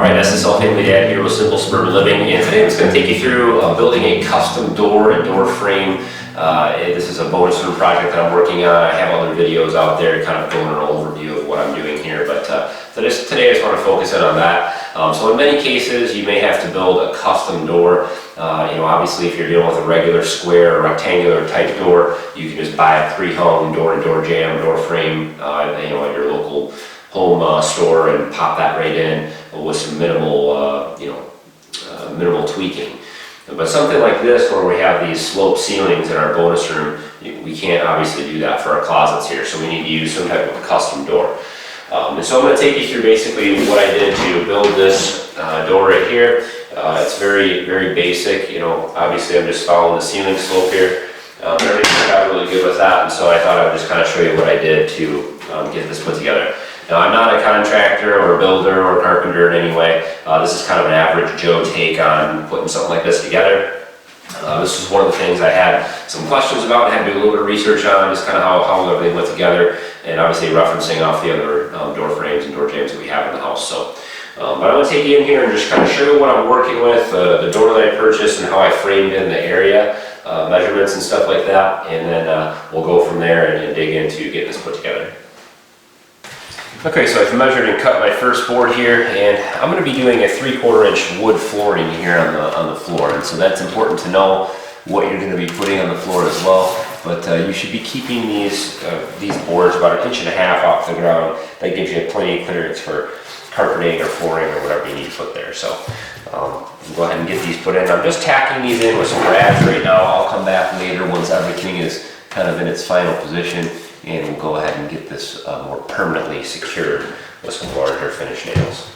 Alright, SSLFamilyDad here with Simple Suburban Living, and today I'm just going to take you through building a custom door and door frame. This is a bonus room project that I'm working on. I have other videos out there kind of going an overview of what I'm doing here, but today I just want to focus in on that. So in many cases you may have to build a custom door. Obviously if you're dealing with a regular square or rectangular type door, you can just buy a pre-hung door-to-door jamb, door frame at your local home store and pop that right in with some minimal tweaking. But something like this, where we have these sloped ceilings in our bonus room, we can't obviously do that for our closets here, so we need to use some type of custom door. And so I'm going to take you through basically what I did to build this door right here. It's very, very basic. Obviously I'm just following the ceiling slope here. Everything turned out really good with that, and so I thought I would just kind of show you what I did to get this put together. Now, I'm not a contractor or a builder or a carpenter in any way. This is kind of an average Joe take on putting something like this together. This is one of the things I had some questions about and had to do a little bit of research on, just kind of how everything went together, and obviously referencing off the other door frames and door jambs that we have in the house. So, but I'm going to take you in here and just kind of show you what I'm working with, the door that I purchased and how I framed in the area, measurements and stuff like that, and then we'll go from there and dig into getting this put together. Okay, so I've measured and cut my first board here, and I'm going to be doing a 3/4 inch wood flooring here on the floor, and so that's important to know what you're going to be putting on the floor as well. But you should be keeping these boards about 1.5 inches off the ground. That gives you plenty of clearance for carpeting or flooring or whatever you need to put there. So we'll go ahead and get these put in. I'm just tacking these in with some brads right now. I'll come back later once everything is kind of in its final position, and we'll go ahead and get this more permanently secured with some larger finish nails.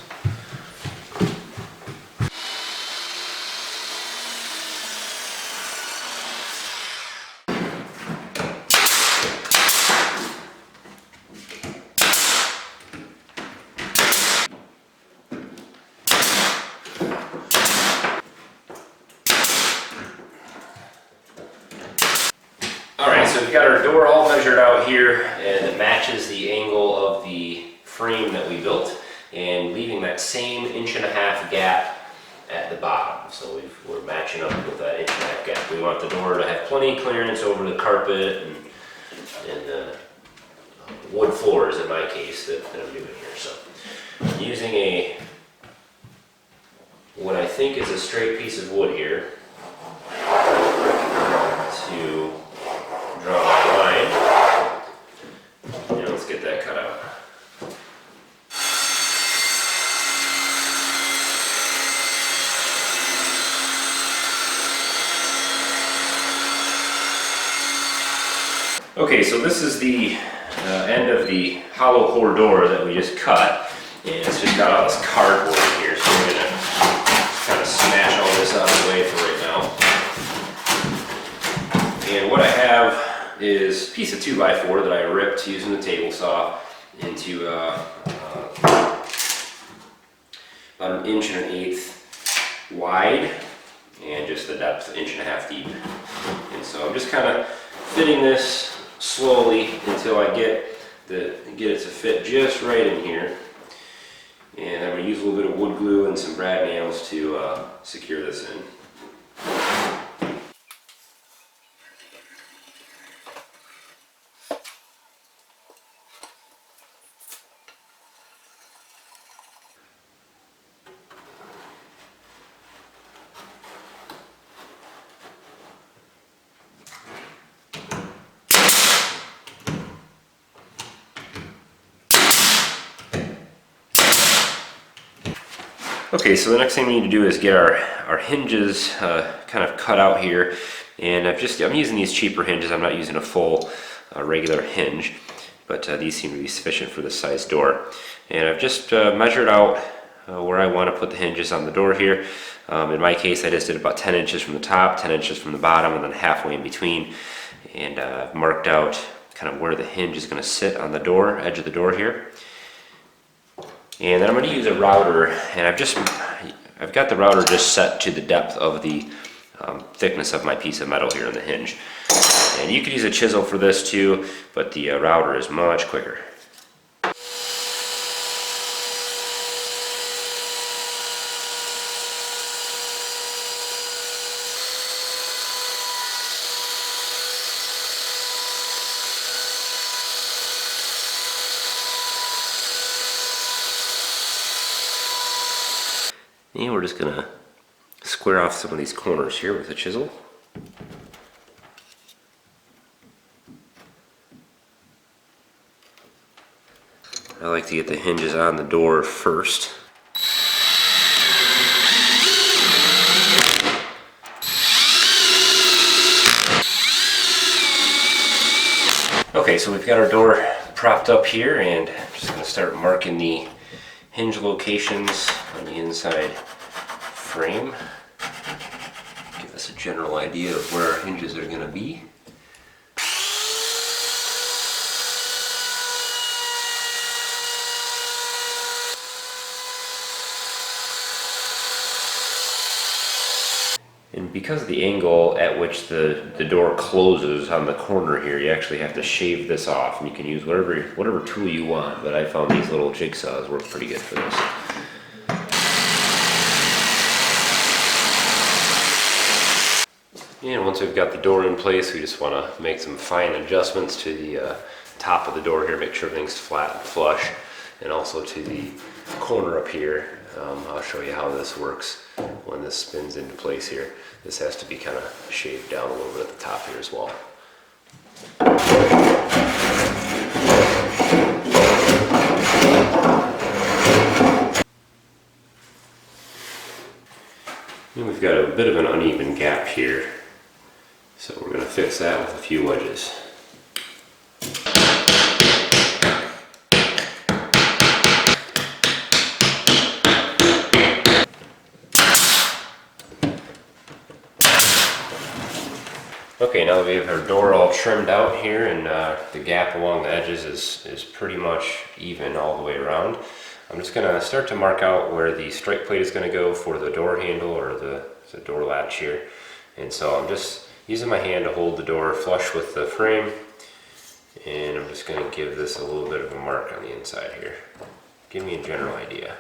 Alright, so we've got our door all measured out here, and it matches the angle of the frame that we built, and leaving that same 1.5 inch gap at the bottom. So we're matching up with that 1.5 inch gap. We want the door to have plenty of clearance over the carpet and wood floors in my case that I'm doing here. So I'm using what I think is a straight piece of wood here to draw my line, and let's get that cut out. Okay, so this is the end of the hollow core door that we just cut, and it's just got all this cardboard in here, so we're going to kind of smash all this out of the way for right now. And what I have is a piece of 2x4 that I ripped using the table saw into about 1.1 inches wide, and just the depth 1.5 inches deep. And so I'm just kind of fitting this slowly until I get it to fit just right in here. And I'm going to use a little bit of wood glue and some brad nails to secure this in. Okay, so the next thing we need to do is get our hinges kind of cut out here, and I'm using these cheaper hinges. I'm not using a full regular hinge, but these seem to be sufficient for this size door. And I've just measured out where I want to put the hinges on the door here. In my case, I just did about 10 inches from the top, 10 inches from the bottom, and then halfway in between. And I've marked out kind of where the hinge is going to sit on the door, edge of the door here. And then I'm going to use a router, and I've got the router just set to the depth of the thickness of my piece of metal here in the hinge. And you could use a chisel for this too, but the router is much quicker. And we're just gonna square off some of these corners here with a chisel. I like to get the hinges on the door first. Okay, so we've got our door propped up here, and I'm just going to start marking the hinge locations on the inside frame. Give us a general idea of where our hinges are going to be. And because of the angle at which the door closes on the corner here, you actually have to shave this off, and you can use whatever tool you want, but I found these little jigsaws work pretty good for this. And once we've got the door in place, we just want to make some fine adjustments to the top of the door here, make sure everything's flat and flush, and also to the corner up here. I'll show you how this works when this spins into place here. This has to be kind of shaved down a little bit at the top here as well. And we've got a bit of an uneven gap here, so we're going to fix that with a few wedges. Okay, now that we have our door all trimmed out here, and the gap along the edges is pretty much even all the way around, I'm just going to start to mark out where the strike plate is going to go for the door handle or the door latch here. And so I'm just using my hand to hold the door flush with the frame, and I'm just going to give this a little bit of a mark on the inside here. Give me a general idea.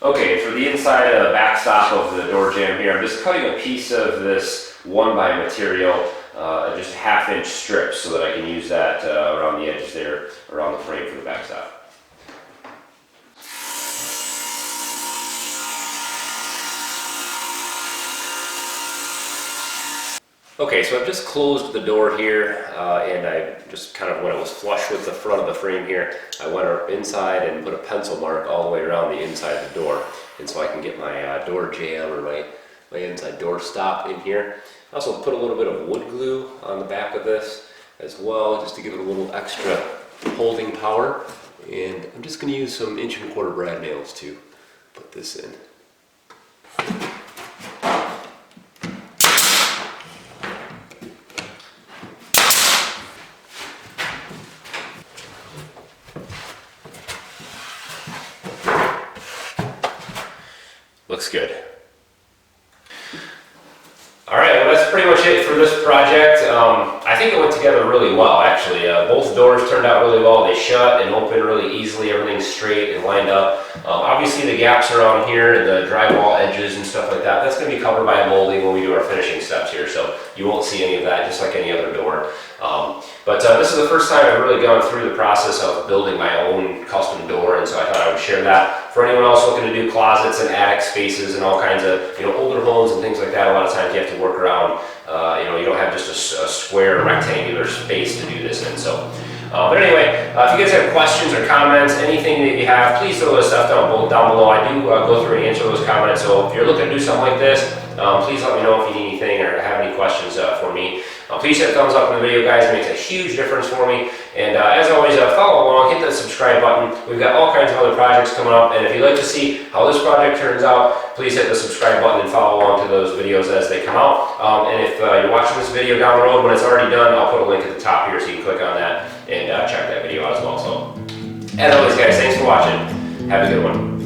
Okay, for the inside backstop of the door jamb here, I'm just cutting a piece of this 1x material, just a 1/2-inch strip, so that I can use that around the edges there, around the frame for the backstop. Okay, so I've just closed the door here, and I just kind of, when it was flush with the front of the frame here, I went inside and put a pencil mark all the way around the inside of the door, and so I can get my door jamb or my inside door stop in here. I also put a little bit of wood glue on the back of this as well, just to give it a little extra holding power, and I'm just going to use some 1¼ brad nails to put this in. Looks good. Alright, well that's pretty much it for this project. I think it went together really well actually. Both doors turned out really well. They shut and open really easily. Everything's straight and lined up. Obviously the gaps around here, the drywall edges and stuff like that, that's going to be covered by molding when we do our finishing steps here, so you won't see any of that, just like any other door. But this is the first time I've really gone through the process of building my own custom door, and so I thought I would share that. For anyone else looking to do closets and attic spaces and all kinds of older homes and things like that, a lot of times you have to work around you don't have just a square rectangular space to do this in. So, but anyway, if you guys have questions or comments, anything that you have, please throw those stuff down below. I do go through and answer those comments. So if you're looking to do something like this, please let me know if you need anything or have any questions for me. Please hit a thumbs up in the video, guys. It makes a huge difference for me. And as always, follow along, hit that subscribe button. We've got all kinds of other projects coming up. And if you'd like to see how this project turns out, please hit the subscribe button and follow along to those videos as they come out. And if you're watching this video down the road when it's already done, I'll put a link at the top here so you can click on that and check that video out as well. So, as always, guys, thanks for watching. Have a good one.